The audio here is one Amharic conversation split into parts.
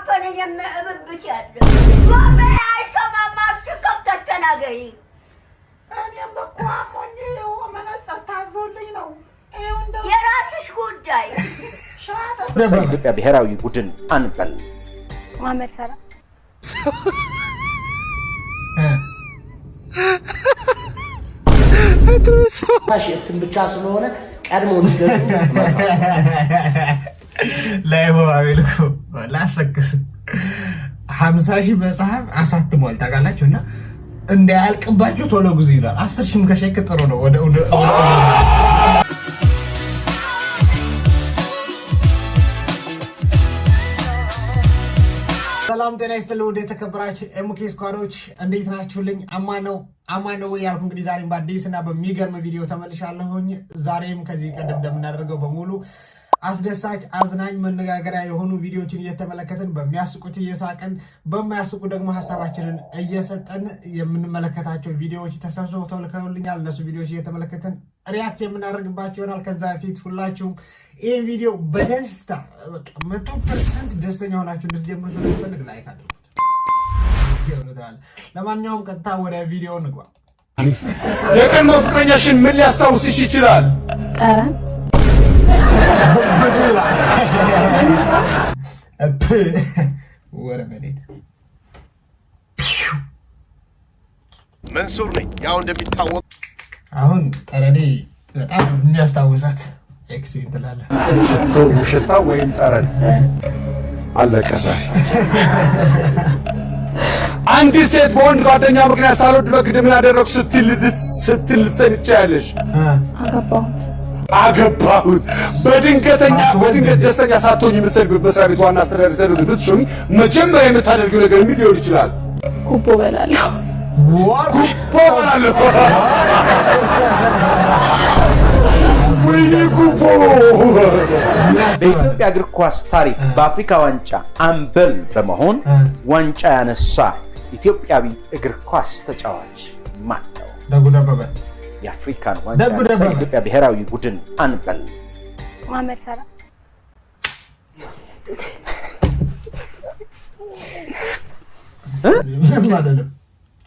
ማፈን የምብብት ያለ ወመያ አይሰማማሽ ከፍተተናገሪ እኔም እኮ አሞኝ መነጽር ታዞልኝ ነው። የራስሽ ጉዳይ። ኢትዮጵያ ብሔራዊ ቡድን አንበል ማመር ሰራ ታሽትን ብቻ ስለሆነ ቀድሞ እንደዚህ ላይሆ አቤልኮ ላሰክስ 50,000 መጽሐፍ አሳትሟል ታውቃላችሁና እንዳያልቅባችሁ ቶሎ ጉዝ ይላል 10,000 ከሸክ ጥሩ ነው ወደ ሰላም ጤና ይስጥልኝ ወደ ተከበራችሁ ኤምኬ ስኳዶች እንዴት ናችሁልኝ? አማን ነው ያልኩ እንግዲህ ዛሬም በአዲስ እና በሚገርም ቪዲዮ ተመልሻለሁኝ። ዛሬም ከዚህ ቀደም እንደምናደርገው በሙሉ አስደሳች አዝናኝ መነጋገሪያ የሆኑ ቪዲዮዎችን እየተመለከትን በሚያስቁት እየሳቀን በማያስቁ ደግሞ ሐሳባችንን እየሰጠን የምንመለከታቸው ቪዲዮዎች ተሰብስበው ተልከውልኛል። እነሱ ቪዲዮዎች እየተመለከትን ሪአክት የምናደርግባቸው ይሆናል። ከዛ በፊት ሁላችሁም ይህን ቪዲዮ በደስታ 100% ደስተኛ ሆናችሁ እንድትጀምሩ ስለምፈልግ ላይክ አድርጉት። ለማንኛውም ቀጥታ ወደ ቪዲዮ እንግባ። የቀን ፍቅረኛሽን ምን ሊያስታውስሽ ይችላል? መንሱር ነኝ። ያው እንደሚታወቅ አሁን ጠረኔ በጣም የሚያስታውሳት ኤክስ እንትላለ ሽታ ወይም ጠረን አለቀ። አንዲት ሴት በወንድ ጓደኛ ምክንያት ሳልወድ በግድ ምን አደረኩ ስትል ልትሰሚ ትችያለሽ። አገባሁት በድንገት ደስተኛ ሳትሆኝ የምትሰሪበት መስሪያ ቤት ዋና አስተዳዳሪ ተደርገሽ ብትሾሚ መጀመሪያ የምታደርጊው ነገር ምን ሊሆን ይችላል? ጉቦ በላለሁ። ወይኔ ጉቦ! በኢትዮጵያ እግር ኳስ ታሪክ በአፍሪካ ዋንጫ አምበል በመሆን ዋንጫ ያነሳ ኢትዮጵያዊ እግር ኳስ ተጫዋች ማን ነው? ደጉ ደበበ። የአፍሪካን ዋንጫ ያነሳ ኢትዮጵያ ብሔራዊ ቡድን አንበል ማመር ሰራ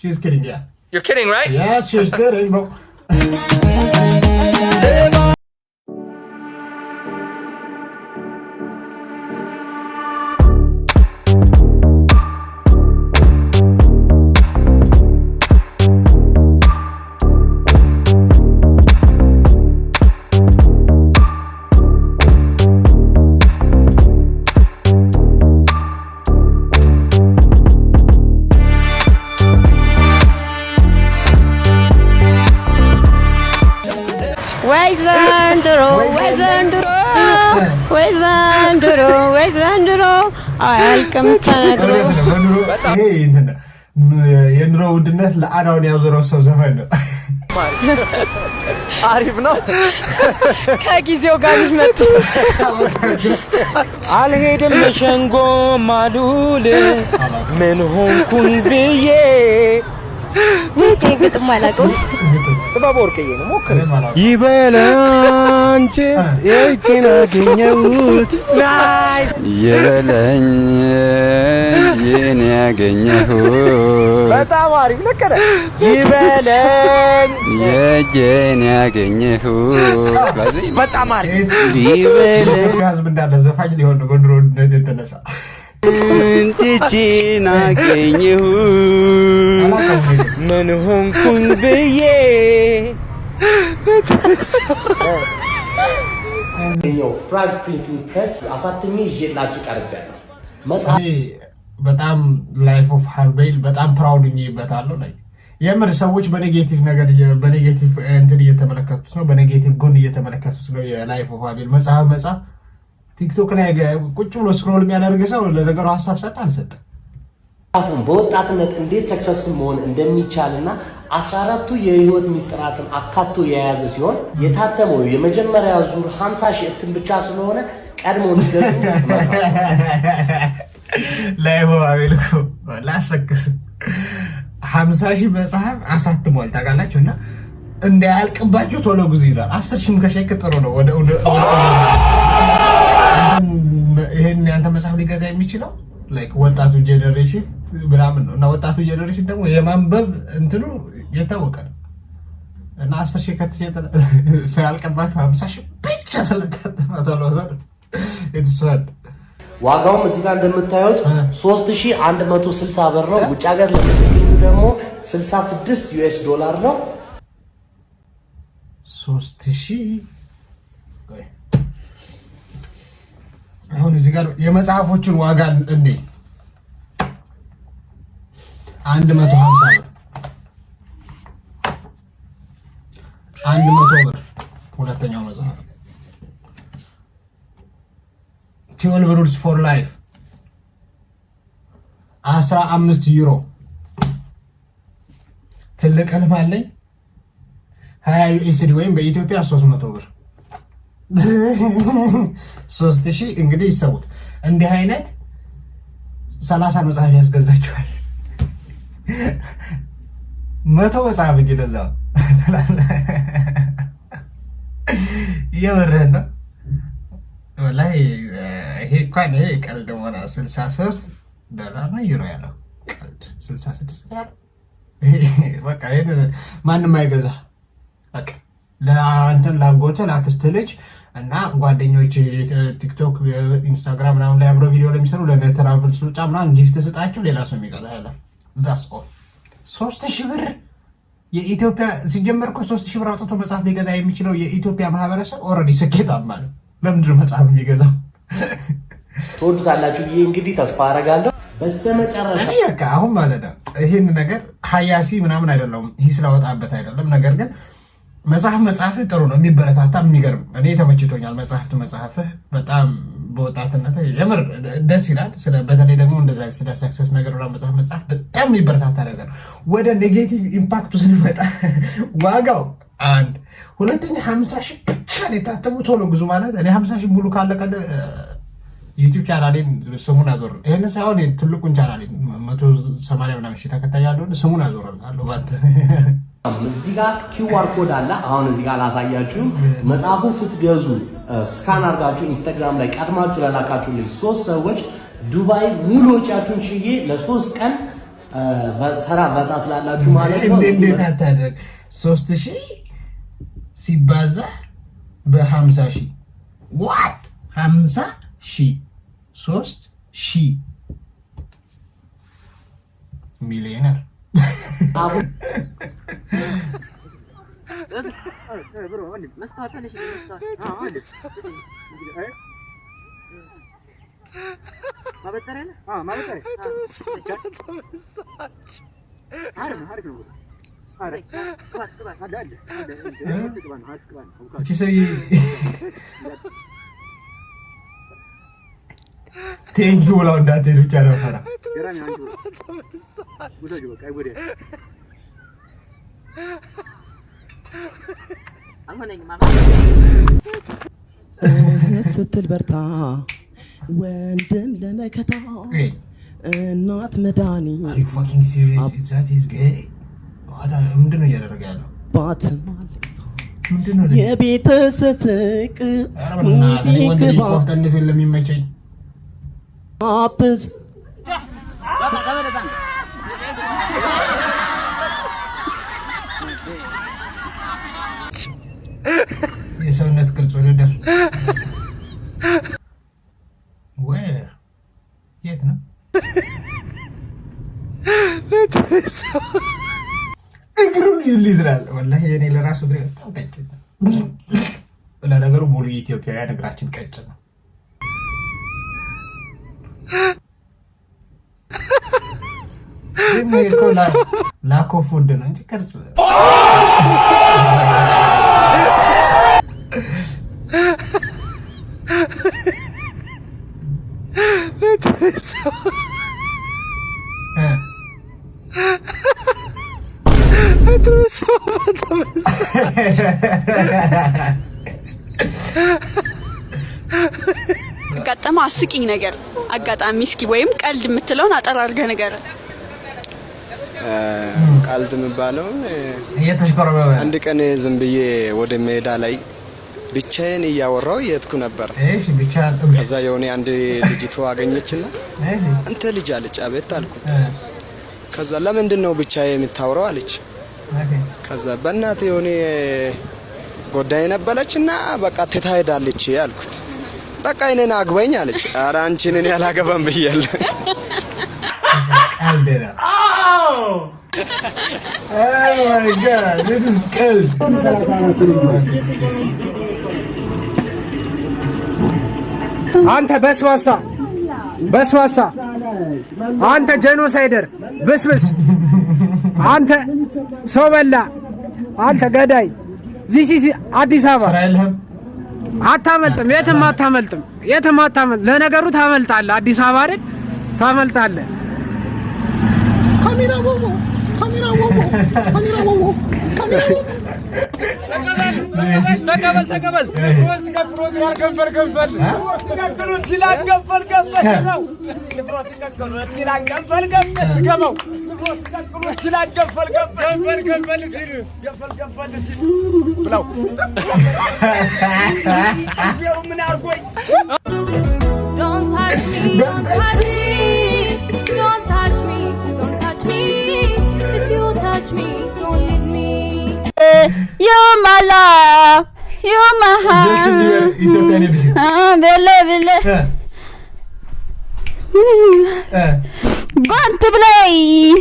She's kidding, yeah. You're kidding, right? Yes, she's kidding, bro. ወይ ዘንድሮ አያልቅም ተነግሮ። የኑሮ ውድነት ለአዳውን ያዞረው ሰው ዘፈን ነው። አሪፍ ነው። ከጊዜው ጋር ይመጡ አልሄድም ሸንጎ ማሉል ምን ሆንኩኝ ብዬ ግጥም አላውቀውም። ጥበብ ወርቅዬ ነው ሞክር። ይበላንቺ እጄን አገኘሁት ይበለኝ የኔ ያገኘሁት በጣም አሪፍ ለከደ ይበለኝ የጄን ያገኘሁት በጣም አሪፍ ይበለኝ ጋዝም እንዳለ ዘፋኝ ሊሆን ነው በኑሮ ውድነት የተነሳ እጄን አገኘሁት ምን ሆንኩኝ ብዬ ፍራግ ፕሪንቲንግ ፕሬስ አሳትሜ ይዤላችሁ ቀርቤያለሁ። መጽሐፍ በጣም ላይፍ ኦፍ ሃርቤል በጣም ፕራውድ ነኝበታለሁ። ላይ የምር ሰዎች በኔጌቲቭ ነገር በኔጌቲቭ እንትን እየተመለከቱት ነው፣ በኔጌቲቭ ጎን እየተመለከቱት ነው። የላይፍ ኦፍ ሃርቤል መጽሐፍ ቲክቶክ ላይ ቁጭ ብሎ ስክሮል የሚያደርግ ሰው ለነገሩ ሐሳብ ሰጣ አንሰጥ በወጣትነት እንዴት ሰክሰስፉል መሆን እንደሚቻልና 14ቱ የህይወት ሚስጥራትን አካቶ የያዘ ሲሆን የታተመው የመጀመሪያ ዙር 50,000 እትም ብቻ ስለሆነ ቀድሞ እንደዚህ ላይሆ አቤልኮ ላሰክስ 50,000 መጽሐፍ አሳትሟል ታውቃላችሁና እንዳያልቅባችሁ ቶሎ ጉዝ ይላል 10,000 ከሸክ ጥሩ ነው ወደ ይሄን ያንተ መጽሐፍ ሊገዛ የሚችለው ላይክ ወጣቱ ጄነሬሽን ብራምን ነው እና ወጣቱ ጄነሬሽን ደግሞ የማንበብ እንትኑ የታወቀ ነው እና 10,000 ከተሸጠ ሳያልቅባችሁ 50,000 ብቻ ስለተማታለው እትስዋል ዋጋውም እዚህ ጋር እንደምታዩት 3160 ብር ነው። ውጭ ሀገር ለምትገኙ ደግሞ 66 ዩኤስ ዶላር ነው። 3000 አሁን እዚህ ጋር የመጽሐፎችን ዋጋ እንዴ 150 ብር 100 ብር ሁለተኛው መጽሐፍ 12 rules for life 15 ዩሮ ትልቅ ህልም አለኝ 20 ዩኤስዲ ወይም በኢትዮጵያ 300 ብር 3000 እንግዲህ ይሰውት እንዲህ አይነት 30 መጽሐፍ ያስገዛችኋል 100 መጽሐፍ እንጂ ለዛው የወረደ ወላሂ ይሄ እንኳን ይሄ ቀልድ ሆነ 63 ዶላር ነው ዩሮ ያለው ቀልድ 66 ያለው በቃ ይሄን ማንም አይገዛ በቃ ለአንተን ላጎተ ላክስት ልጅ እና ጓደኞች ቲክቶክ ኢንስታግራም ምናምን ላይ አብረው ቪዲዮ ለሚሰሩ ለትራቭል ስልጣ ምናምን ጊፍት ስጣቸው ሌላ ሰው የሚገዛ ያለ ዛስ ኦል 3000 ብር የኢትዮጵያ ሲጀመር እኮ 3000 ብር አውጥቶ መጽሐፍ ሊገዛ የሚችለው የኢትዮጵያ ማህበረሰብ ኦልሬዲ ስኬታማ ነው። ለምንድን ነው መጽሐፍ የሚገዛው? ትወዱታላችሁ ብዬ እንግዲህ ተስፋ አደርጋለሁ። በስተመጨረሻ እኔ በቃ አሁን ማለት ነው ይሄን ነገር ሀያሲ ምናምን አይደለም ይሄ ስለወጣበት አይደለም። ነገር ግን መጽሐፍ ጥሩ ነው የሚበረታታ የሚገርም እኔ ተመችቶኛል። መጽሐፍህ በጣም በወጣትነት የምር ደስ ይላል። በተለይ ደግሞ እንደዛ ስለ ሰክሰስ ነገር ነው መጽሐፍ በጣም የሚበረታታ ነገር ነው። ወደ ኔጌቲቭ ኢምፓክቱ ስንመጣ ዋጋው አንድ ሁለተኛ 50,000 ብቻ ነው የታተሙ ቶሎ ግዙ ማለት እኔ 50,000 ሙሉ ካለቀ ዩቲዩብ ቻናሌን ስሙን አዞር ይሄን ሳይሆን ትልቁን ቻናሌን 180 ምናምን ሺህ ተከታይ ያለው ስሙን አዞርላለሁ ባት እዚህ ጋር ኪውአር ኮድ አለ። አሁን እዚህ ጋር ላሳያችሁ። መጽሐፉን ስትገዙ ስካን አድርጋችሁ ኢንስታግራም ላይ ቀድማችሁ ለላካችሁልኝ 3 ሰዎች ዱባይ ሙሉ ወጪያችሁን ሽዬ ለ3 ቀን ሰራ በጣት ላላችሁ ማለት ነው። እንዴት አታደርግ 3000 ሲባዛ በ50,000 ዋት 50,000 3,000 ሚሊዮነር ቴንኪው ብለው እንዳትሄዱ ብቻ ነው ፈራ ስትል በርታ ወንድም ለመከታ እናት መዳኒ ምንድነው እያደረገ ያለው? የቤተሰብ ፍቅር ኮፍተነት ለሚመቸኝ አብዝ የሰውነት ቅርጽ ወደደር የት ነው? እግሩን ይልዝራል ወላሂ የኔ ለራሱ እግሬ በጣም ቀጭን ነው። ለነገሩ ሙሉ የኢትዮጵያውያን እግራችን ቀጭን ነው። ላክ ኦፍ ፉድ ነው እንጂ ቅርጽ ያጋጠመ አስቂኝ ነገር አጋጣሚ እስኪ ወይም ቀልድ የምትለውን አጠር አድርገህ ነገር ቀልድ የሚባለውን እየተሽኮረመመ አንድ ቀን ዝም ብዬ ወደ ሜዳ ላይ ብቻዬን እያወራው የትኩ ነበር። እሺ ብቻህን? ከዛ የሆነ አንድ ልጅቷ አገኘችና አንተ ልጅ አለች። አቤት አልኩት። ከዛ ለምንድን ነው ብቻዬን የምታወራው አለች። ከዛ በእናት የሆነ ጎዳይ ነበረችና በቃ ትታሄዳለች አልኩት። በቃ እኔን አግባኝ አለች። ኧረ አንቺን እኔ አላገባም ብያለሁ። ቀልደና Oh my god, this is cold. አንተ በስዋሳ አንተ ጄኖሳይደር ብስብስ አንተ ሰው በላ አንተ ገዳይ ዚሲ አዲስ አበባ አታመልጥም፣ የትም አታመልጥም። ለነገሩ ታመልጣለህ፣ አዲስ አበባ አይደል ታመልጣለህ። ካሜራ ቦቦ ተቀበል You're my love, you're my heart. Gone to play.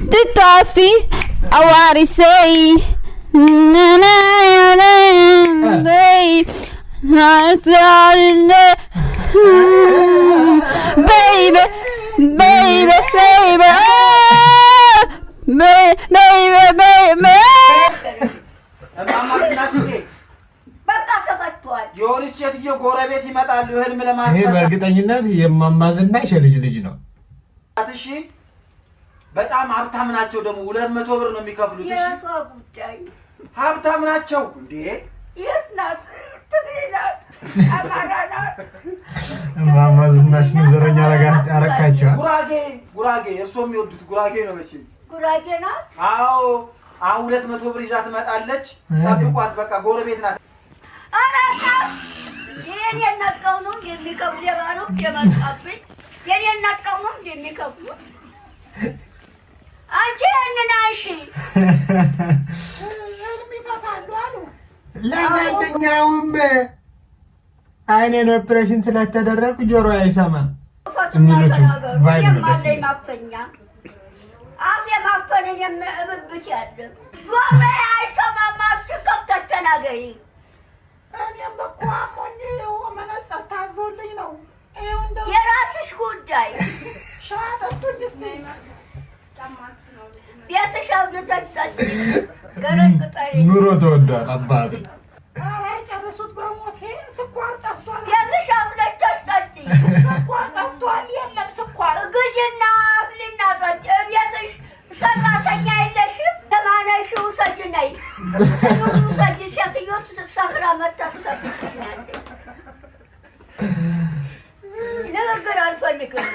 The tossy, I want to say. Baby, baby, baby. Baby. በቃ ተፈቷል። የሆነች ሴትዮ ጎረቤት ይመጣሉ ህልም ለማስፈታ። ይሄ በእርግጠኝነት የማማዝናሽ ልጅ ነው። እሺ በጣም ሀብታም ናቸው። ደግሞ 200 ብር ነው የሚከፍሉት። እሺ የሰው ጉዳይ ሀብታም ናቸው እንዴ? የት ናት? ትግሬ ናት? አማራ ናት? ማማዝናሽ ነው ዘረኛ አረካቸው። ጉራጌ እርስዎ የሚወዱት ጉራጌ ነው መቼም። ጉራጌ ናት? አዎ አሁን 200 ብር ይዛ ትመጣለች። ጠብቋት በቃ ጎረቤት ናት። አራታ የኔ እናቀው ነው የሚከፍል የባለው የማጣብኝ የኔ እናቀው ነው የሚከፍሉ አንቺ እንናሺ የሚፈታሉ አሉ። ለማንኛውም አይኔን ኦፕሬሽን ስለተደረኩ ጆሮ አይሰማም የሚሉት ቫይብ ነው። ደስ ማፈኛ አፍ የማፈን የምብብት ያለ ወሬ አይሰማም። አስከፍተህ ተናገሪ። እኔም እኮ አሞኝ መነጽር ታዞልኝ ነው። የራስሽ ጉዳይ። ሻተቱኝ እስቲ ቤትሽ አብልተሽ ጠጪ። ገረቅጠሪ ኑሮ ተወዷል አባቴ። ኧረ ጨርሱት በሞቴ። ስኳር ጠፍቷል። ቤትሽ አብልተሽ ጠጪ። ስኳር ጠፍቷል። የለም ስኳር ግጅና አፍሊና ጠጪ። ቤትሽ ሰራተኛ የለሽም? ለማነሽ ውሰጂ ነይ ውሰጂ። ሴትዮ ሰክራ መታ ትጠብቅኛለች። ንግግር አልፈልግም።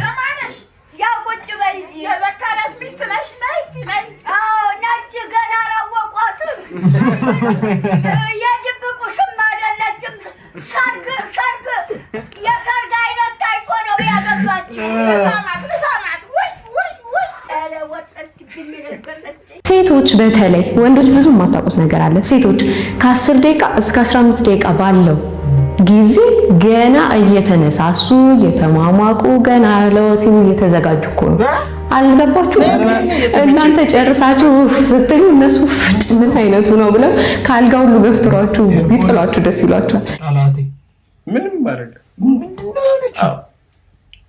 ለማነሽ ያው ቁጭ በይ እዚህ። የዘካሪያስ ሚስት ነሽ? ነይ እስቲ ነይ። አዎ ነች። ገና አላወቋትም። የድብቁሽም አይደለችም። ሰርግ የሰርግ አይነት ታይቶ ነው ያገባችው። ልሳማት ወይ ሴቶች በተለይ ወንዶች ብዙ የማታውቁት ነገር አለ። ሴቶች ከ10 ደቂቃ እስከ 15 ደቂቃ ባለው ጊዜ ገና እየተነሳሱ እየተሟሟቁ ገና ለወሲቡ እየተዘጋጁ እኮ ነው። አልገባችሁ? እናንተ ጨርሳችሁ ስትሉ እነሱ ምን አይነቱ ነው ብለው ካልጋ ሁሉ ገፍትሯችሁ ቢጥሏችሁ ደስ ይሏችኋል። ጣላቴ ምንም ማረጋ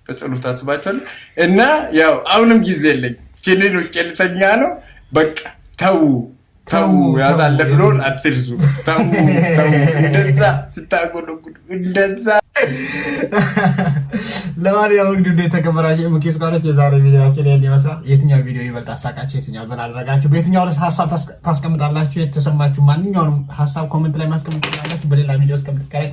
በጸሎት አስባችኋል። እና ያው አሁንም ጊዜ የለኝ። ክሊኒክ ጨልተኛ ነው። በቃ ተው ያሳለፍነውን አትርሱ። ተው እንደዛ ስታጎደጉዱ እንደዛ። ለማንኛውም እንግዲህ የተከበራችሁ የሙኬስ ጓደኞች የዛሬ ቪዲዮአችን ይሄን ይመስላል። የትኛው ቪዲዮ ይበልጥ አሳቃችሁ፣ የትኛው ዘና አደረጋችሁ፣ በየትኛው ሀሳብ ታስቀምጣላችሁ? የተሰማችሁ ማንኛውንም ሀሳብ ኮሜንት ላይ ማስቀመጥ ትችላላችሁ። በሌላ ቪዲዮ እስከምንገናኝ